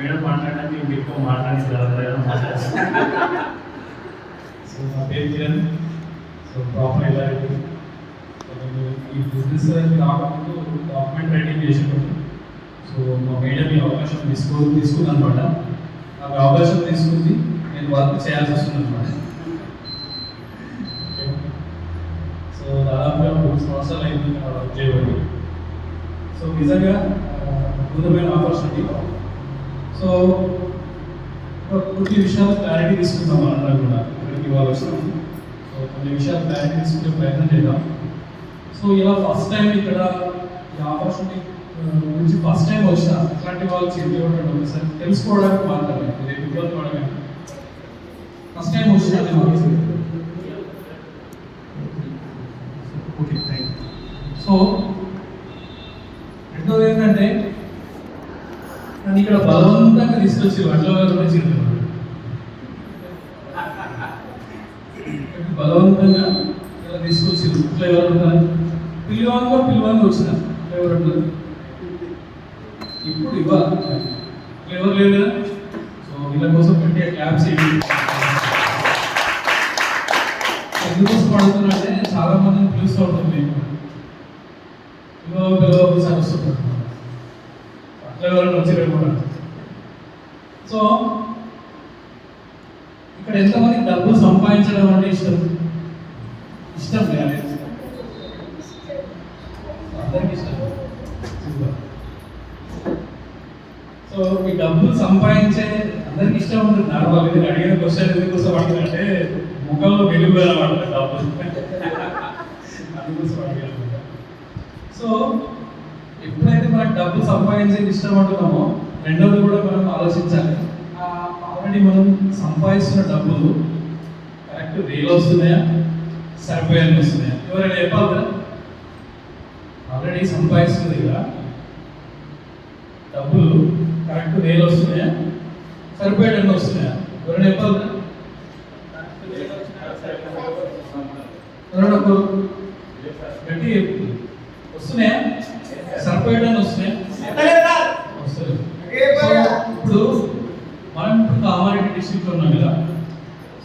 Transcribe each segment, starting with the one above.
Madam మాట్లాడడానికి ఇంక ఎక్కువ మాట్లాడేసి సో నా పేరు కిరణ్. సో ప్రాపర్ ఎలా ఈ బిజినెస్ రాకముందు డాక్యుమెంట్ రైటింగ్ చేసేటప్పుడు సో మా మేడం ఈ అవకాశం తీసుకుంది అనమాట. నాకు అవకాశం తీసుకుంది, నేను వర్క్ చేయాల్సి వస్తుంది అనమాట. సో దాదాపుగా 3 సంవత్సరాలు అయింది వర్క్ చేయబడి. సో నిజంగా అద్భుతమైన ఆపర్చునిటీ. సో కొన్ని విషయాలు క్లారిటీ తీసుకుందాం మనందరం కూడా ఇక్కడికి ఇవాళ వచ్చినాం. సో కొన్ని విషయాలు క్లారిటీ తీసుకునే ప్రయత్నం చేద్దాం. సో ఇలా ఫస్ట్ టైం ఇక్కడ ఈ ఆపర్చునిటీ గురించి ఫస్ట్ టైం వచ్చిన ఇట్లాంటి వాళ్ళు చెప్పి ఉంటాడు సార్ తెలుసుకోవడానికి మాత్రమే, రేపు ఇబ్బంది పడమే. ఫస్ట్ టైం వచ్చిన ఓకే థ్యాంక్ యూ. సో రెండోది ఏంటంటే నన్ను ఇక్కడ బలవంతంగా తీసుకొచ్చి వడ్లవారు చేరుతున్నాడు. బలవంతంగా ఇలా తీసుకొచ్చి ఇట్లా ఎవరు ఉంటారు పిల్లవాళ్ళు వచ్చిన ఎవరు ఉంటారు ఇప్పుడు ఇవ్వాలి ఎవరు లేదు కదా. సో వీళ్ళ కోసం పెట్టే క్లాప్స్ ఎందుకోసం పడుతున్నా అంటే చాలా మందిని పిలుస్తూ ఉంటుంది పిల్లవాళ్ళు వస్తుంటారు అట్లా ఎవరైనా వచ్చి. సో ఇక్కడ ఎంతమంది డబ్బులు సంపాదించడం అంటే ఇష్టం లేదు అందరికి ఇష్టం. సో ఈ డబ్బులు సంపాదించే అందరికి ఇష్టం ఉంటుంది. నార్మల్ ఇది అడిగిన క్వశ్చన్ ఎందుకోసం అడిగినంటే ముఖంలో వెలుగు వెళ్ళమంటారు డబ్బులు అందుకోసం అడిగాను. సో ఎప్పుడైతే మనకు డబ్బులు సంపాదించేది ఇష్టం అంటున్నామో రెండోది కూడా మనం ఆలోచించాలి. ఆల్రెడీ మనం సంపాదిస్తున్న డబ్బులు కరెక్ట్ వేలు వస్తున్నాయా సరిపోయాన్ని వస్తున్నాయా ఎవరైనా చెప్పాలి కదా. ఆల్రెడీ సంపాదిస్తుంది కదా డబ్బులు కరెక్ట్ వేలు వస్తున్నాయా సరిపోయాన్ని వస్తున్నాయా ఎవరైనా చెప్పాలి కదా. గట్టి వస్తున్నాయా సరిపోయాన్ని వస్తున్నాయా వస్తుంది. ఇప్పుడు మనం ఇప్పుడు కామారెడ్డి డిస్ట్రిక్ట్ లో ఉన్నాం కదా.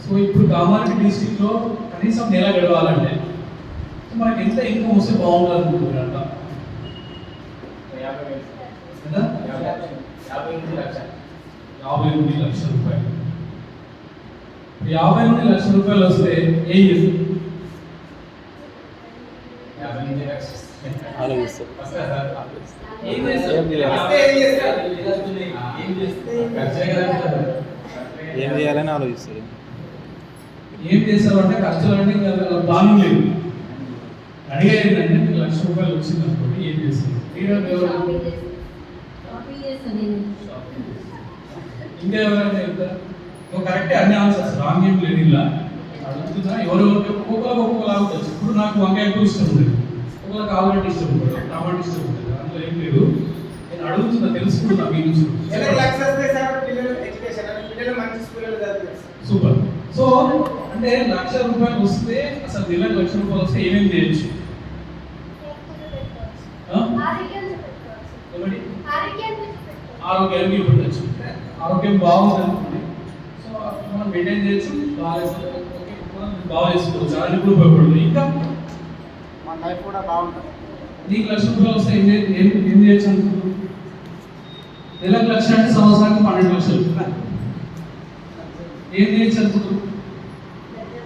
సో ఇప్పుడు కామారెడ్డి డిస్ట్రిక్ట్ లో కనీసం నెల గడవాలంటే మనకి ఎంత ఇన్కమ్ వస్తే బాగుంటుంది అనుకుంటున్నారంట. 58 లక్షల రూపాయలు. 58 లక్షల రూపాయలు వస్తే ఏం చేస్తారు? ఏం చేయాలని ఆలోచిస్తారు. ఏం చేస్తారు అంటే ఖర్చులు అంటే ప్లానింగ్ లేదు. అడిగేది ఏంటంటే మీకు 1,00,000 రూపాయలు వచ్చింది అనుకోండి ఏం చేస్తారు? ఇంకా ఎవరైనా చెప్తారు? నువ్వు కరెక్టే అన్ని ఆన్సర్స్ రాంగ్ ఏం లేదు. ఇలా అడుగుతున్నా ఒక్కొక్కలాగా ఉండొచ్చు. ఇప్పుడు నాకు వంకాయ కూర ఇష్టం ఉండదు, ఒక్కొక్కరికి ఆలుగడ్డ ఇష్టం ఉంటుంది, టమాటా ఇష్టం ఉంటుంది. అందులో ఏం లేదు. నేను అడుగుతున్నా తెలుసుకుంటున్నా మీ నుంచి. సూపర్. సో అంటే 1,00,000 రూపాయలు వస్తే అసలు నెలకు 1,00,000 రూపాయలు వస్తే ఏమేమి చేయొచ్చు? ఆరోగ్యానికి పెట్టచ్చు. ఆరోగ్యం బాగుంది అనుకోండి. సో మనం మెయింటైన్ చేయొచ్చు, బాగా చేసుకోవచ్చు. చాలా ఇప్పుడు ఉపయోగపడుతుంది. ఇంకా మన లైఫ్ కూడా బాగుంటుంది. నీకు 1,00,000 రూపాయలు వస్తే ఏం చేయొచ్చు అనుకుంటున్నావు? నెలకు 1,00,000 అంటే సంవత్సరానికి 12 లక్షలు. ఏం చేయొచ్చు అనుకుంటున్నావు?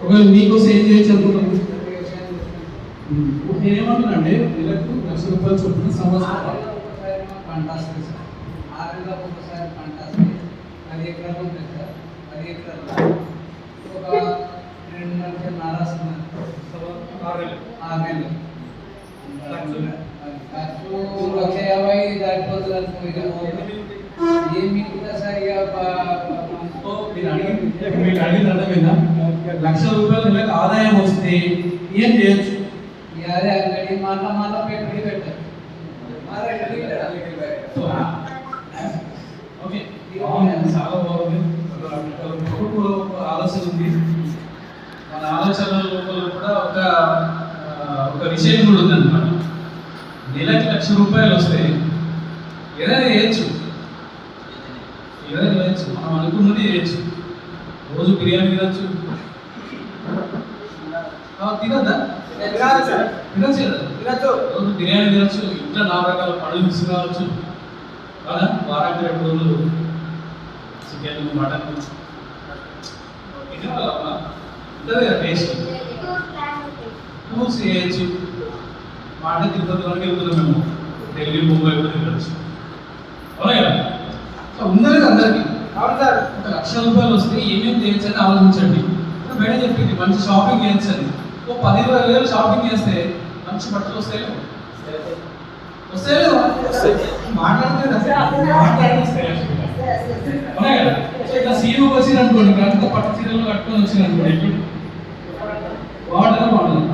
ఒకవేళ మీకోసం ఏం చేయొచ్చు అనుకుంటున్నావు? నేనేమంటున్నా అంటే నెలకు 1,00,000 రూపాయలు చొప్పున సంవత్సరం పంట వస్తుంది సార్. 6 నెలలకు ఒకసారి పంట వస్తుంది. 10 ఎకరాలు ఉంటుంది సార్. 10 ఎకరాలు ఒక 2 లక్షల నారాస్తున్నారు. 6 నెలలు ఖర్చు 1,50,000 దాటిపోతుంది అనుకో. ఏం మిగులుతా సార్? మీకు అడిగిన అర్థమైందా? 1,00,000 రూపాయలు నెలకు ఆదాయం వస్తే ఏం చేయొచ్చు? అదే అంగడి మళ్ళా పెట్టుబడి పెట్టారు. ఓకే చాలా బాగుంది. ఆలోచన ఉంది. మన ఆలోచన లోపల కూడా ఒక విషయం కూడా ఉందన్నమాట. నెలకు 1,00,000 రూపాయలు వస్తే ఏదైనా చేయొచ్చు. అనుకున్నది చేయొచ్చు. రోజు బిర్యానీ తినచ్చు, తినద్దా? తినచ్చు కదా, రోజు బిర్యానీ తినచ్చు, ఇంట్లో 4 రకాల పళ్ళు మిక్స్ కావచ్చు కదా, వారానికి 2 రోజులు చికెన్ మటన్ తినాలమ్మా, ఉంటుంది కదా టేస్ట్. టూర్స్ చేయొచ్చు, మాట తిరుపతి వరకు వెళ్తున్నాం మేము, ఢిల్లీ ముంబై కూడా తినచ్చు, అవునా కదా? సో ఉందా లేదా అందరికీ? అవును సార్. ఒక ₹1,00,000 వస్తే ఏమేమి చేయొచ్చు అని ఆలోచించండి. మేడం చెప్పింది మంచి షాపింగ్ చేయొచ్చు అని. ఓ 10-20 షాపింగ్ చేస్తే మంచి బట్టలు వస్తాయి సీను వచ్చిన అనుకోండి, అంత పట్టు చీరలు కట్టుకొని వచ్చిన అనుకోండి, ఎప్పుడు బాగుంటుందా? బాగుంటుంది.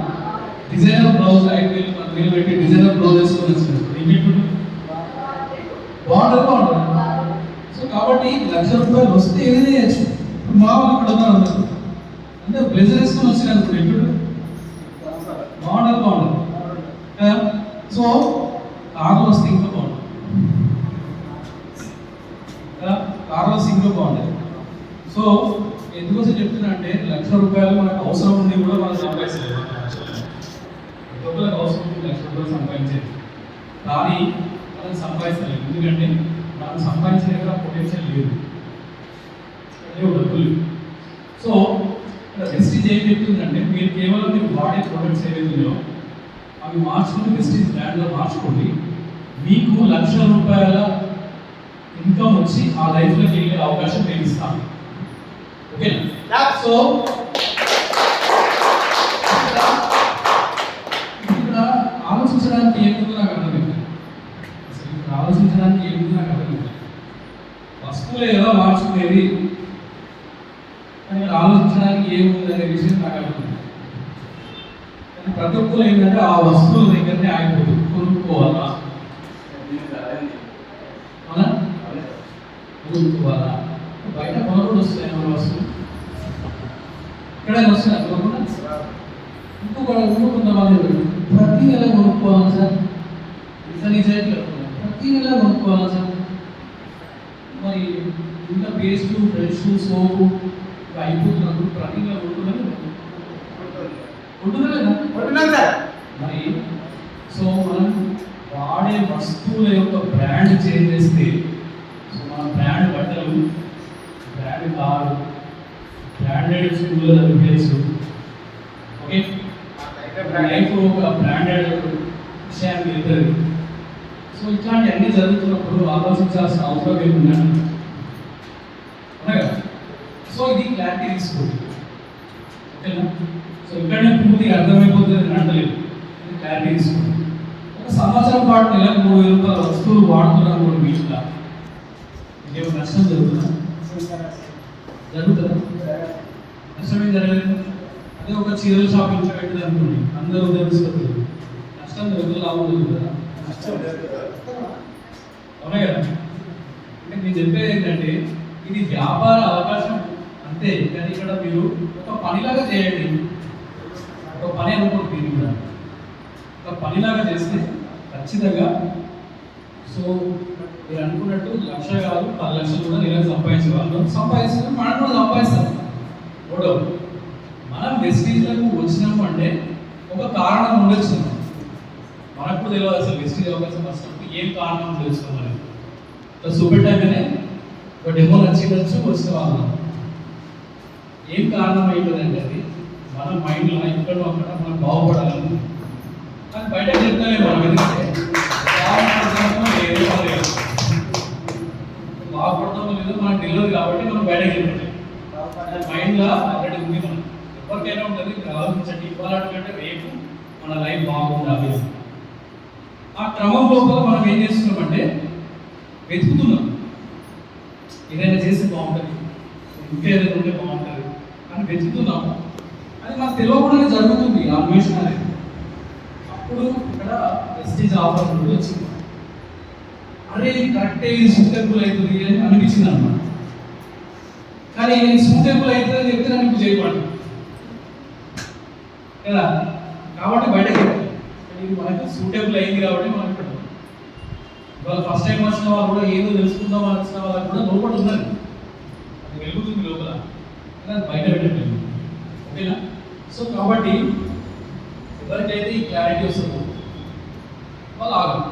డిజైనర్ బ్లౌజ్ 5,000 పెట్టి డిజైనర్ బ్లౌజ్ వేసుకొని వచ్చిన ఇప్పుడు బాగుంటుంది. బాగుంటుంది. సో కాబట్టి ₹1,00,000 వస్తే ఏదైనా చేయొచ్చు. ఇప్పుడు మా వాళ్ళు ఇక్కడ ఉన్నారు అందరూ, అంటే బ్లెజర్ వేసుకొని వచ్చిన అనుకోండి, ఎప్పుడు బాగుంటుంది. బాగుంటుంది. సో కార్లో వస్తే ఇంకా బాగుంటుంది, కార్లో వస్తే ఇంకా బాగుంటుంది. సో ఎందుకోసం చెప్తున్నా అంటే ₹1,00,000 మనకు అవసరం ఉంది కూడా మనం సంపాదించలేదు. అవసరం ఉంది ₹1,00,000 సంపాదించేది, కానీ మనం సంపాదించలేదు. ఎందుకంటే మనం సంపాదించే దగ్గర పొటెన్షియల్ లేదు, డబ్బులు. సో వెస్టీజ్ ఏం చెప్తుందంటే మీరు కేవలం మీరు వాడే ప్రొడక్ట్స్ ఏవైతున్నాయో అవి మార్చుకుని వెస్టీజ్ బ్రాండ్లో మార్చుకోండి. మీకు ₹1,00,000 ఇన్కమ్ వచ్చి ఆ లైఫ్లోకి వెళ్ళే అవకాశం నేను ఇస్తాను. ఓకేనా? సో ఇక్కడ ఆలోచించడానికి ఏముందో నాకు అర్థమైంది. అసలు ఇక్కడ ఆలోచించడానికి ఏముందో నాకు అర్థమైంది. వస్తువులే కదా మార్చుకునేది, కానీ ఆలోచించడానికి ఏముంది అనే విషయం నాకు అర్థమైంది. కానీ ప్రతి ఒక్కరు ఏంటంటే ఆ వస్తువుల దగ్గరనే ఆగిపోతుంది. కొనుక్కోవాలా, కొనుక్కోవాలా, బయట కొనుగోలు వస్తున్నాయి మన వస్తువులు, ఎక్కడైనా వస్తున్నాయి కొనుక్కోకుండా. కొంతమంది ప్రతి నెల కొనుక్కోవాలి సార్, ప్రతి నెల కొనుక్కోవాలి సార్. మరి ఇంకా పేస్ట్, బ్రష్, సోపు అయిపోతున్నప్పుడు ప్రతి నెల ఉంటుందా సార్? మరి సో మనం వాడే వస్తువుల యొక్క బ్రాండ్ చేంజ్ చేస్తే, సో మన బ్రాండ్ బట్టలు, బ్రాండ్ కారు, బ్రాండెడ్ స్కూల్లో చదివేసు, ఓకే, లైఫ్ ఒక బ్రాండెడ్ విషయానికి వెళ్తుంది. సో ఇట్లాంటి అన్నీ జరుగుతున్నప్పుడు ఆలోచించాల్సిన అవసరం ఏముందండి, కదా? సో ఇది క్లారిటీ తీసుకోండి, ఓకేనా? సో ఇక్కడనే పూర్తిగా అర్థమైపోతుంది నేను అంటలేదు, క్లారిటీ తీసుకోండి. ఒక సంవత్సరం పాటు నెలకు ₹3,000 వస్తువులు వాడుతున్నాను కూడా మీ ఇంట్లో, ఏమో నష్టం జరుగుతుందా? నష్టం ఏం జరగలేదు. అదే ఒక చీరల షాప్ ఇంట్లో పెట్టింది అనుకోండి, అందరూ తెలుస్తుంది, నష్టం జరుగుతుంది, లాభం జరుగుతుంది కదా? అవునా కదా? అంటే నేను చెప్పేది ఏంటంటే ఇది వ్యాపార అవకాశం అంతే, కానీ ఇక్కడ మీరు ఒక పనిలాగా చేయండి. ఒక పని అనుకోండి, దీన్ని కూడా ఒక పనిలాగా చేస్తే ఖచ్చితంగా, సో మీరు అనుకున్నట్టు 1,00,000 కాదు 10 లక్షలు కూడా నెలకు సంపాదించే వాళ్ళు సంపాదిస్తున్నారు, మనం కూడా సంపాదిస్తాం. ఓడో మనం వెస్టీజ్లకు వచ్చినాము అంటే ఒక కారణం ఉండొచ్చు, మనకు కూడా తెలియదు అసలు వెస్టీజ్ అవకాశం వచ్చినప్పుడు ఏం కారణం ఉండొచ్చు అని. చూపెట్టాకనే ఒక డెమో నచ్చిందచ్చు వచ్చిన వాళ్ళు ఏం కారణం అవుతుందంటే అది మన మైండ్లో ఎక్కడో అక్కడ మనం బాగుపడాలని, కానీ బయట చెప్తానే మనం, ఎందుకంటే బాగుపడతామో లేదో మనకు తెలియదు కాబట్టి మనం బయట చెప్పండి. మైండ్లో ఆల్రెడీ ఉంది, మనం ఎవరికైనా ఉంటుంది. ఆలోచించండి, ఇవ్వాలంటే రేపు మన లైఫ్ బాగుండాలి. ఆ క్రమం లోపల మనం ఏం చేస్తున్నామంటే వెతుకుతున్నాం, ఏదైనా చేస్తే బాగుంటుంది, ఇంకేదైనా ఉంటే బాగుంటుంది అని వెతుకుతున్నాము. అది మనకు తెలియకుండా జరుగుతుంది ఆ అన్వేషణ అనేది. అప్పుడు ఇక్కడ వెస్టీజ్ ఆఫర్ కూడా వచ్చింది. అరే ఇది కరెక్టే, ఇది సూటబుల్ అవుతుంది అని అనిపించింది అన్నమాట. కానీ సూటబుల్ అవుతుంది అని చెప్తే నాకు చేయబడి కదా, కాబట్టి బయటకి ఇది మనకు సూటబుల్ అయింది కాబట్టి మనం ఇక్కడ ఇవాళ ఫస్ట్ టైం వచ్చిన వాళ్ళు కూడా ఏదో తెలుసుకుందాం అని వచ్చిన వాళ్ళకి కూడా లోపల ఉన్నది. కానీ అది బయట పెట్టలేదు. ఓకేనా? సో కాబట్టి ఎవరికైతే ఈ క్లారిటీ వస్తుందో వాళ్ళు ఆగరు,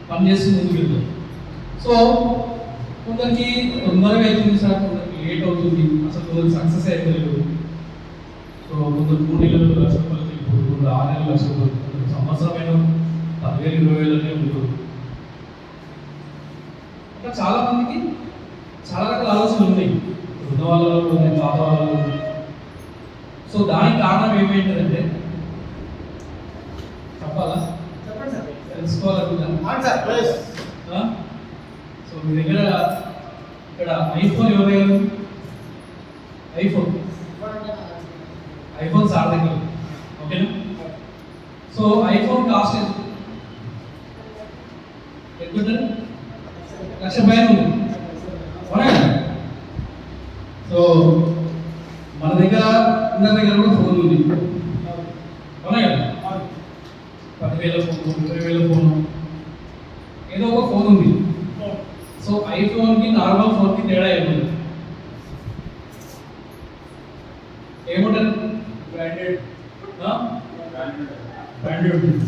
పని చేస్తూ ముందుకు వెళ్తారు. సో కొందరికి తొందరగా అవుతుంది సార్, కొందరికి లేట్ అవుతుంది, అసలు కొందరికి సక్సెస్ అవుతలేదు. సో కొందరు 3 నెలలు లక్ష రూపాయలు ఇప్పుడు, కొందరు 6 నెలలు లక్ష రూపాయలు, కొందరు సంవత్సరమైన 10,000 20,000 ఉంటుంది. ఇంకా చాలా మందికి చాలా రకాల ఆలోచనలు ఉన్నాయి, వృద్ధ వాళ్ళలో ఉన్నాయి, పాత వాళ్ళలో ఉన్నాయి. సో దానికి కారణం ఏమైందంటే చెప్పాలా, తెలుసుకోవాలనుకుంటా. సో మీ దగ్గర ఇక్కడ ఐఫోన్ ఎవరి దగ్గర? ఐఫోన్ సార్ దగ్గర. ఓకేనా? సో ఐఫోన్ కాస్ట్ ఎంత? ఎంత? 1,00,000 పైన ఉంది. అవునా? సో మన దగ్గర అందరి దగ్గర కూడా ఫోన్ ఉంది. అవునా కదా? 10,000 ఫోన్, 20,000 ఫోన్, ఏదో ఒక ఫోన్ ఉంది. సో ఐఫోన్కి నార్మల్ ఫోన్కి తేడా ఏముంది? ఏముంటుంది? బ్రాండెడ్ ఉంటుంది.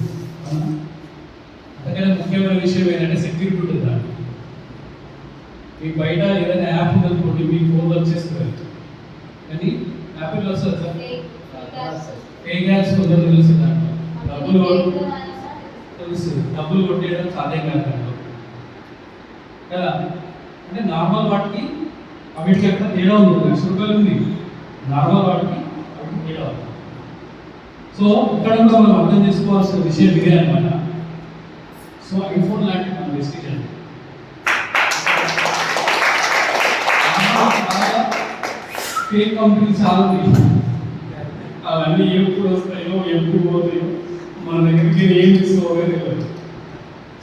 అందుకని ముఖ్యమైన విషయం ఏంటంటే సెక్యూరిటీ ఉంటుంది దాంట్లో. మీకు బయట ఏదైనా యాప్ ఉందనుకోండి, మీ ఫోన్లో వచ్చేస్తుంది. కానీ యాపిల్ వస్తుంది సార్, ఫేక్ యాప్స్ కొంచెం తెలుస్తుంది దాంట్లో. డబ్బులు కొట్టేయడం సాధ్యం కాదు దాంట్లో కదా. అంటే నార్మల్ వాటికి అవిటికి ఎక్కడ తేడా ఉంది. 1,00,000 రూపాయలు ఉంది, నార్మల్ వాటికి అవిటికి తేడా ఉంది. సో ఇక్కడ కూడా మనం అర్థం చేసుకోవాల్సిన విషయం ఇదే అనమాట. సో ఐఫోన్ లాంటి మన వెస్టిజ్ అండి, ఫేక్ కంపెనీ చాలా ఉన్నాయి. అవన్నీ ఎప్పుడు వస్తాయో ఎప్పుడు పోతాయో మన దగ్గరికి ఏం తీసుకోవాలో తెలియదు.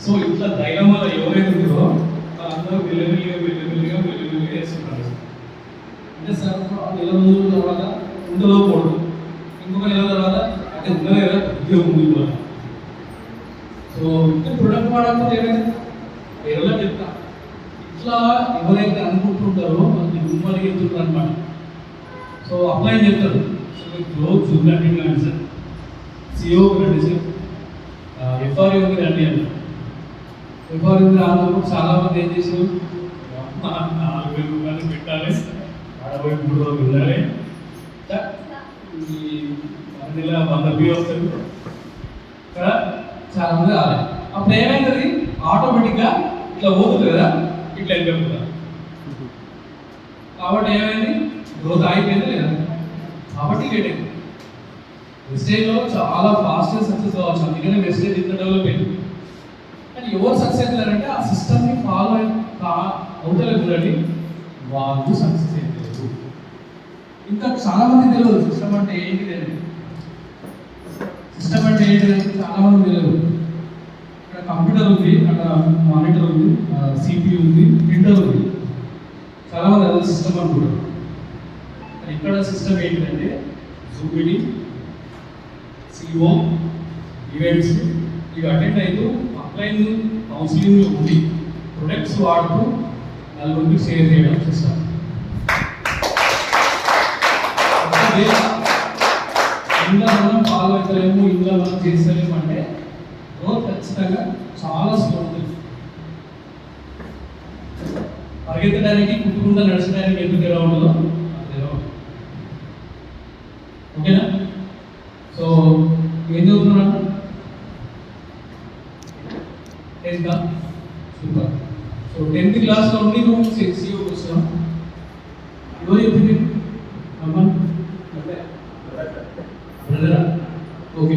సో ఇట్లా డైలమాలో ఎవరైతే ఉంటుందో వాళ్ళందరూ వెల్లువిల్లిగా వేస్తున్నారు. అంటే సార్ నెల రోజుల తర్వాత ఉండలో పోవడం, ఇంకొక నెల తర్వాత అంటే ఉన్నదే కదా కొద్దిగా ముందు కూడా. సో ప్రొడక్ట్ వాడకపోతే ఏమైంది వేరేలా చెప్తా. ఇట్లా ఎవరైతే అనుకుంటుంటారో వాళ్ళని గుమ్మడికి వెళ్తుంటారు అనమాట. సో అప్లై చేస్తారు. సో మీకు గ్రోత్ చూడండి కానీ సార్, సిఓకి రండి సార్, ఎఫ్ఆర్ఓకి రండి అన్నారు. ఎఫ్ఆర్ఓకి రానప్పుడు చాలా మంది ఏం చేసారు, 4,000 రూపాయలు పెట్టాలి, 63 రోజులు ఉండాలి, ఈ 100 బియ్యం వస్తుంది కదా, చాలా మంది రాలేదు. అప్పుడు ఏమైంది, ఆటోమేటిక్గా ఇట్లా పోతుంది కదా, ఇట్లా వెళ్ళిపోతుంది. కాబట్టి ఏమైంది, గ్రోత్ ఆగిపోయింది లేదా, కాబట్టి లేట్ అయింది. వెస్టేజ్లో చాలా ఫాస్ట్గా సక్సెస్ కావచ్చు, అందుకనే వెస్టేజ్ ఇంత డెవలప్ అయింది. కానీ ఎవరు సక్సెస్ అయ్యారంటే ఆ సిస్టమ్ని ఫాలో అవుతలేదు, వాళ్ళు సక్సెస్ అయ్యారు. ఇంకా చాలా మంది తెలియదు సిస్టమ్ అంటే ఏంటి తెలియదు. సిస్టమ్ అంటే ఏంటి చాలా మంది తెలియదు. ఇక్కడ కంప్యూటర్ ఉంది, అక్కడ మానిటర్ ఉంది, సిపియు ఉంది, ప్రింటర్ ఉంది, చాలా మంది అదే సిస్టమ్ అనుకుంటారు. ఇక్కడ సిస్టమ్ ఏంటంటే జూమ్ మీటింగ్, సిఓ, ఈవెంట్స్ ఇవి అటెండ్ అవుతూ అప్లైన్ కౌన్సిలింగ్ ఉంది, ప్రొడక్ట్స్ వాడుతూ నలుగురికి షేర్ చేయడం సిస్టమ్. ఇంట్లో మనం ఫాలో అవుతలేము, ఇంట్లో మనం చేస్తలేము అంటే గ్రోత్ ఖచ్చితంగా చాలా స్లో ఉంటుంది. పరిగెత్తడానికి కుట్టుకుంటూ నడచడానికి ఎందుకు ఎలా ఉంటుందో ఓకేనా. సో ఏం చదువుతున్నాను, 10th సూపర్. సో 10th క్లాస్లో ఉండి నువ్వు సిఓకి వస్తున్నావు, ఎవరు చెప్పింది అమ్మా బ్రదరా? ఓకే,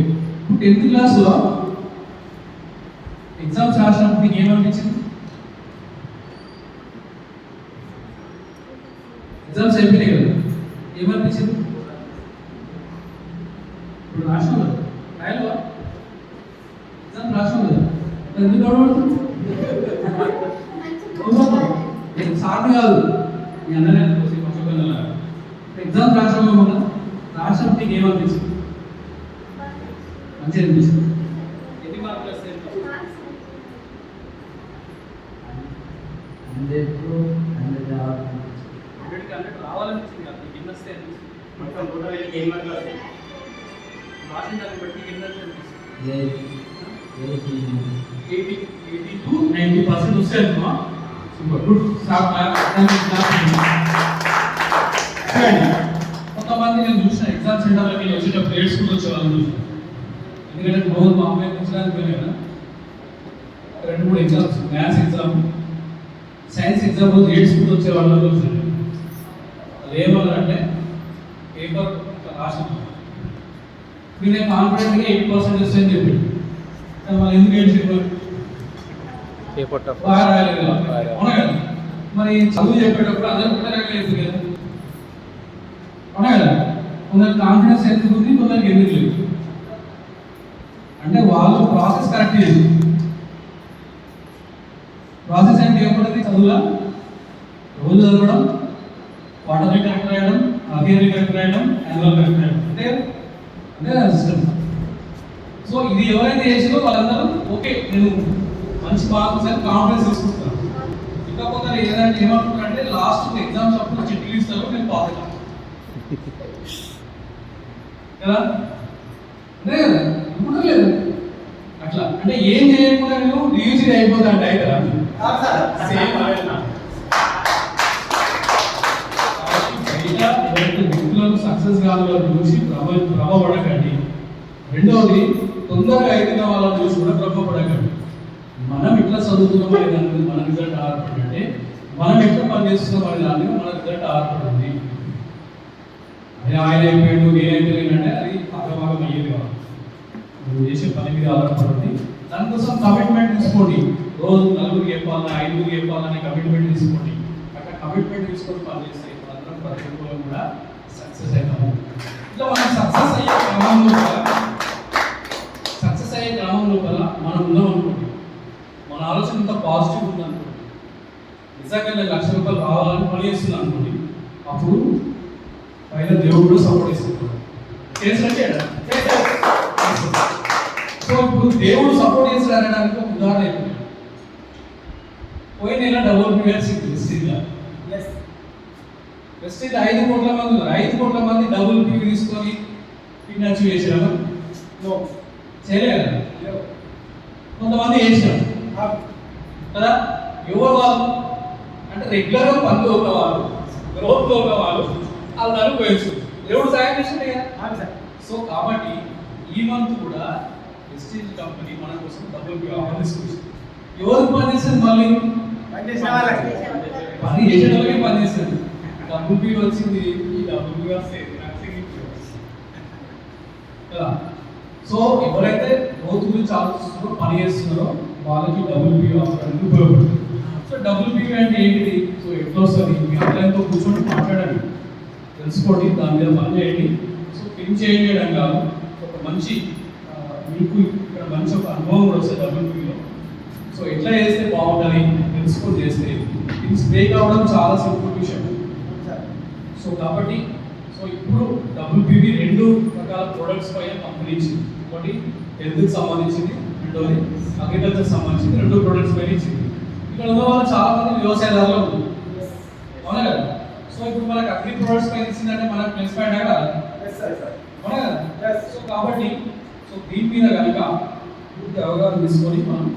10th క్లాస్లో ఎగ్జామ్స్ రాసినప్పుడు నీకు ఏమనిపించింది? ఎగ్జామ్స్ అయిపోయినాయి కదా, ఏమనిపించింది? ఇప్పుడు రాసినావు కదా, రాయలేవా? ఎగ్జామ్ రాసినావు కదా, ఎందుకు సార్ని కాదు మీ అన్ననే ఎగ్జామ్ రాసినావు కదా, రాసినప్పుడు నీకు ఏమనిపించింది? మంచిగా అనిపించింది. ఎన్ని మార్కులు వస్తాయి? 100 100కి 100 రావాలనిపించింది కాదు, నీకు ఎన్ని వస్తాయి అనిపిస్తుంది. మొత్తం టోటల్ ఎన్ని మార్కులు వస్తాయి? రాసిన దాన్ని బట్టి నీకు ఎన్ని వస్తాయి అనిపిస్తుంది. 80 to 90% వస్తాయి అనుకో. Super good. కొంతమంది నేను చూసిన ఎగ్జామ్ సెంటర్లోకి వెళ్ళి వచ్చేటప్పుడు ఏడ్చుకుంటూ వచ్చేవాళ్ళని చూసిన. ఎందుకంటే రోజు మా అమ్మాయి పెంచడానికి వెళ్ళాను కదా, 2-3 exams, maths exam, science exam రోజు ఏడ్చుకుంటూ వచ్చేవాళ్ళని చూసాను. అది ఏమన్నారంటే పేపర్ రాసిన నేను కాన్ఫిడెంట్గా 80% వస్తాయని చెప్పాడు. వాళ్ళు ఎందుకు ఏడ్చారు? Paper tough. బాగా రాయలేదు కాబట్టి. అవునా కదా? మరి చదువు చెప్పేటప్పుడు అందరూ కూడా రాయలేదు కదా, అవునా కదా? కొందరికి కాన్ఫిడెన్స్ ఎందుకు ఉంది, కొందరికి ఎందుకు లేదు. అంటే వాళ్ళు ప్రాసెస్ కరెక్ట్ చేసి, ప్రాసెస్ అంటే ఏముంటుంది చదువులా? రోజు చదవడం, క్వార్టర్లీ కరెక్ట్ రాయడం, హాఫ్-ఇయర్లీ కరెక్ట్ రాయడం, యాన్యువల్ కరెక్ట్ రాయడం, అంటే సిస్టమ్. సో ఇది ఎవరైతే చేసిందో వాళ్ళందరూ ఓకే, నేను మంచి మార్క్స్ అని కాన్ఫిడెన్స్ తీసుకుంటాను. ఇంకా కొందరు ఏదంటే ఏమనుకుంటారంటే లాస్ట్ ఎగ్జామ్స్ అప్పుడు చిట్టీలు ఇస్తారు, నేను పాస్ అవుతాను కదా, అదే కదా, అనుకుంటలేదు అట్లా. అంటే ఏం చేయకుండా నేను రియూజ్ అయిపోతా అంటే కదా, వ్యక్తులను సక్సెస్ కావాలని చూసి భ్రమపడకండి. రెండవది, తొందరగా అయిన వాళ్ళని చూసి కూడా భ్రమపడకండి. మనం ఎట్లా చదువుతున్నాం అనే దాని మీద మన రిజల్ట్ ఆధారపడి, అంటే మనం ఎట్లా పనిచేస్తున్నాం అనే దాని మీద మన రిజల్ట్ ఆధారపడింది. అదే ఆయన అయిపోయాడు నేనైపోయానంటే అది అగ్రభాగం అయ్యేది కాదు. నువ్వు చేసే పని మీద ఆధారపడింది. దానికోసం కమిట్మెంట్ తీసుకోండి. రోజు 4 చెప్పాలన్నా 5 చెప్పాలనే కమిట్మెంట్ తీసుకోండి. అక్కడ కమిట్మెంట్ తీసుకొని పనిచేస్తే అందరం పరిస్థితుల్లో కూడా సక్సెస్ అవుతాము. ఇట్లా మనం సక్సెస్ అయ్యే క్రమం లోపల మనం ఉన్నాం అనుకోండి, మన ఆలోచన ఇంత పాజిటివ్ ఉందనుకోండి, నిజంగా నేను ₹1,00,000 రావాలని పని చేస్తున్నాను అనుకోండి, అప్పుడు పైన దేవుడు కూడా సపోర్ట్ చేస్తున్నాడు. చేసినట్టే. సో ఇప్పుడు దేవుడు సపోర్ట్ చేస్తాడు అనడానికి ఒక ఉదాహరణ అయిపోయింది. పోయిన నెల WPS వెస్టీజ్లో 5 కోట్ల మంది ఉన్నారు. 5 కోట్ల మంది WPV తీసుకొని పిన్ అచీవ్ చేశారు చేయలేదు. కొంతమంది చేశారు కదా. ఎవరు వాళ్ళు అంటే రెగ్యులర్గా పనులు ఉన్నవాళ్ళు, గ్రోత్లో ఉన్నవాళ్ళు, వాళ్ళని పోయచ్చు. దేవుడు సాయం చేసిండే కదా. సో కాబట్టి ఈ మంత్ కూడా వెస్టీజ్ కంపెనీ మన కోసం WPV ఆఫర్ తీసుకొచ్చింది. ఎవరికి పని చేస్తుంది? మళ్ళీ పని చేసే వాళ్ళకే పని చేస్తుంది. WPV వచ్చింది, ఈ WPV వస్తే కదా. సో ఎవరైతే గ్రోత్ గురించి ఆలోచిస్తున్నారో, పని చేస్తున్నారో వాళ్ళకి WPV ఆఫర్ అనేది ఉపయోగపడుతుంది. సో WPV అంటే ఏంటిది? సో ఎట్లా వస్తుంది? మీ ఆన్లైన్తో కూర్చొని మాట్లాడండి, తెలుసుకోండి, దాని మీద పని చేయండి. సో పిన్ చేయడం కాదు, ఒక మంచి మీకు ఇక్కడ మంచి ఒక అనుభవం కూడా వస్తుంది WPVలో. సో ఎట్లా చేస్తే బాగుంటుంది తెలుసుకొని చేస్తే పిన్స్ బ్రేక్ అవ్వడం చాలా సింపుల్ విషయం. సో కాబట్టి సో ఇప్పుడు WPV 2 రకాల ప్రొడక్ట్స్ పైన కంపెనీ ఇచ్చింది. ఒకటి హెల్త్కి సంబంధించింది, రెండోది అగ్రికల్చర్కి సంబంధించింది. 2 ప్రొడక్ట్స్ పైన ఇచ్చింది. ఇక్కడ ఉన్న వాళ్ళు చాలా మంది వ్యవసాయదారులు ఉన్నారు, అవునా కదా. సో ఇప్పుడు మనకు అగ్రి ప్రొడక్ట్స్ పైన ఇచ్చిందంటే మనకు ప్లస్ పాయింట్ కదా, అవునా కదా. సో కాబట్టి సో దీని మీద కనుక పూర్తి అవగాహన తీసుకొని మనం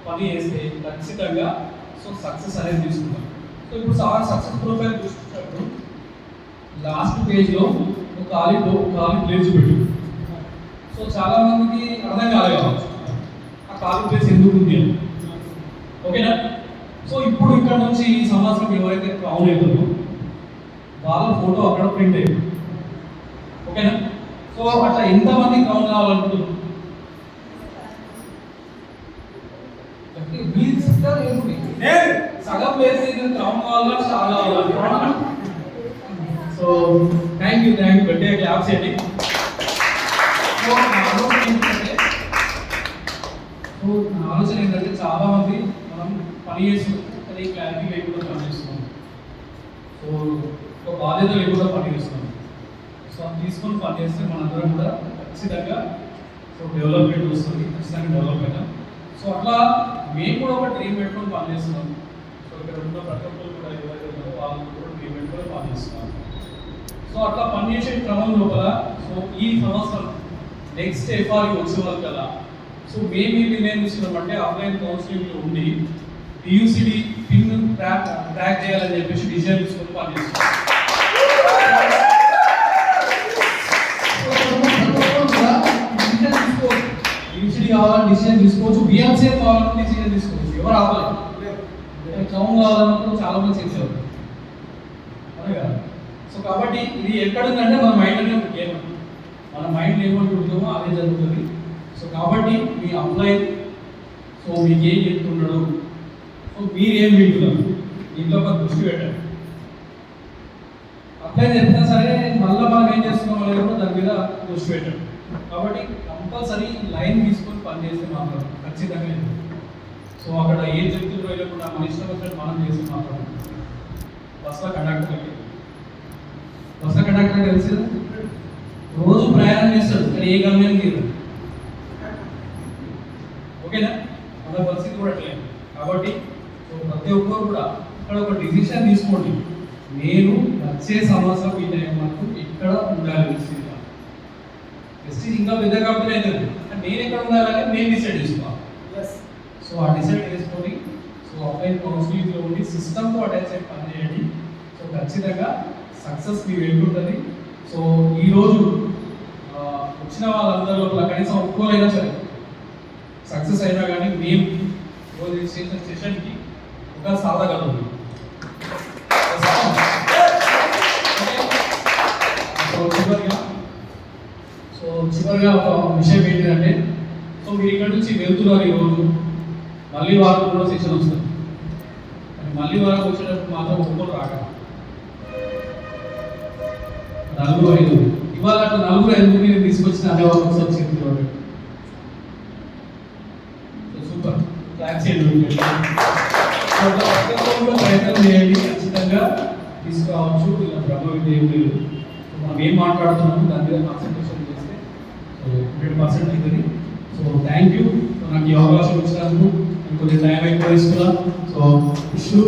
పని చేస్తే ఖచ్చితంగా సో సక్సెస్ అనేది తీసుకుంటాం. సో ఇప్పుడు సక్సెస్ ప్రొఫైల్ చూసుకున్నప్పుడు లాస్ట్ పేజ్లో ఒక ఖాళీ ప్లేస్ పెట్టి, సో చాలా మందికి అర్థం కాలేదు కావచ్చు ఆ ఖాళీ ప్లేస్ ఎందుకు ఉంది అని. ఓకేనా. సో ఇప్పుడు ఇక్కడ నుంచి ఈ సంవత్సరం ఎవరైతే క్రౌన్ అవుతుందో వాళ్ళ ఫోటో అక్కడ ప్రింట్ అయ్యింది. ఓకేనా. సో అట్లా ఎంతమంది క్రౌన్ కావాలనుకుంటున్నారు? సగం ప్లేస్ క్రౌన్ కావాలా, చాలా కావాలా? సో థ్యాంక్ యూ గట్టిగా క్లాప్స్ చేయండి. సో నా ఆలోచన ఏంటంటే చాలా మంది మనం పని చేస్తున్నాం కానీ క్లారిటీ లేకుండా పని చేస్తున్నాం. సో ఒక బాధ్యత లేకుండా పని చేస్తున్నాం. సో అది తీసుకొని పని చేస్తే మనందరం కూడా ఖచ్చితంగా సో డెవలప్మెంట్ వస్తుంది, ఖచ్చితంగా డెవలప్ అవుతాం. సో అట్లా మేము కూడా ఒక డ్రీమ్ పెట్టుకొని పని చేస్తున్నాం. సో ఇక్కడ ఉన్న ప్రతి ఒక్కరు కూడా ఎవరైతే ఉన్నారో వాళ్ళు కూడా ట్రీట్మెంట్ కూడా పాటిస్తున్నారు. సో అట్లా పనిచేసే క్రమం లోపల సో ఈ సంవత్సరం నెక్స్ట్ ఎఫ్ఆర్కి వచ్చే వాళ్ళు కదా సో మేము ఏం నిర్ణయం తీసుకున్నామంటే ఆఫ్లైన్ కౌన్సిలింగ్లో ఉండి పియూసిడి పిన్ ట్రాక్ చేయాలని చెప్పేసి డిసిజన్ తీసుకొని పనిచేస్తున్నాం. పియూసిడి కావాలని డిసిజన్ తీసుకోవచ్చు, బిఎంసీఏ కావాలని డిసిజన్ తీసుకోవచ్చు, ఎవరు ఆపలేదు. క్రమం కావాలన్నప్పుడు చాలా మంది చేసేవారు అదే కదా. సో కాబట్టి ఇది ఎక్కడుందంటే మన మైండ్లోనే ఒక గేమ్, మన మైండ్ ఏమనుకుంటామో అదే జరుగుతుంది. సో కాబట్టి మీ అప్లైన్ సో మీకు ఏం చెప్తున్నాడు, సో మీరు ఏం వింటున్నారు దీంట్లో ఒక దృష్టి పెట్టండి. అప్లైన్ చెప్తా సరే మళ్ళీ మనం ఏం చేస్తున్నాం అనేది కూడా దాని మీద దృష్టి పెట్టండి. కాబట్టి కంపల్సరీ లైన్ తీసుకొని పనిచేస్తే మాత్రం ఖచ్చితంగా. సో అక్కడ ఏం చెప్తుందో వెళ్ళకుండా మన ఇష్టం వచ్చినట్టు మనం చేస్తే మాత్రం బస్సులో కండక్టర్ కలిసి రోజు ప్రయాణం చేస్తాడు కానీ ఏ గమ్యం లేదు. ఓకేనా, మన పరిస్థితి కూడా లేదు. కాబట్టి సో ప్రతి ఒక్కరు కూడా ఇక్కడ ఒక డిసిషన్ తీసుకోండి, నేను వచ్చే సంవత్సరం ఈ టైం వరకు ఇక్కడ ఉండాలి. వెస్టీజ్ ఇంకా పెద్ద కంపెనీ అవుతుంది, నేను ఎక్కడ ఉండాలని నేను డిసైడ్ చేసుకోవాలి. సో ఆ డిసైడ్ చేసుకొని సో అప్లైన్ కౌన్సిలింగ్లో ఉండి సిస్టమ్తో అటాచ్ అయ్యి పని చేయండి. సో ఖచ్చితంగా సక్సెస్ మీ వెళ్తుంటుంది. సో ఈరోజు వచ్చిన వాళ్ళందరి లోపల కనీసం ఒప్పుకోలేనా సరే సక్సెస్ అయినా కానీ మేము రోజు చేసిన సెషన్కి ఒక సాధగలం. సో చివరిగా ఒక విషయం ఏంటంటే సో మీరు ఇక్కడ నుంచి వెళ్తున్నారు ఈరోజు, మళ్ళీ వారం కూడా సెషన్ వస్తుంది. మళ్ళీ వారం వచ్చేటప్పుడు మాత్రం ఒక్కరు రాక 4-5 ఇవాళ అట్లా 4-5 నేను తీసుకొచ్చిన అదే వాళ్ళు ఒకసారి చెప్తున్నాడు. సూపర్ క్లాస్ ప్రయత్నం చేయండి, ఖచ్చితంగా తీసుకురావచ్చు. ఇలా బ్రహ్మ విద్య ఏం లేదు, మనం ఏం మాట్లాడుతున్నాము దాని మీద కాన్సన్ట్రేషన్ చేస్తే 100% అవుతుంది. సో థ్యాంక్ యూ నాకు ఈ అవకాశం ఇచ్చినందుకు. ఇంకొంచెం టైం ఎక్కువ తీసుకున్నాను. So issue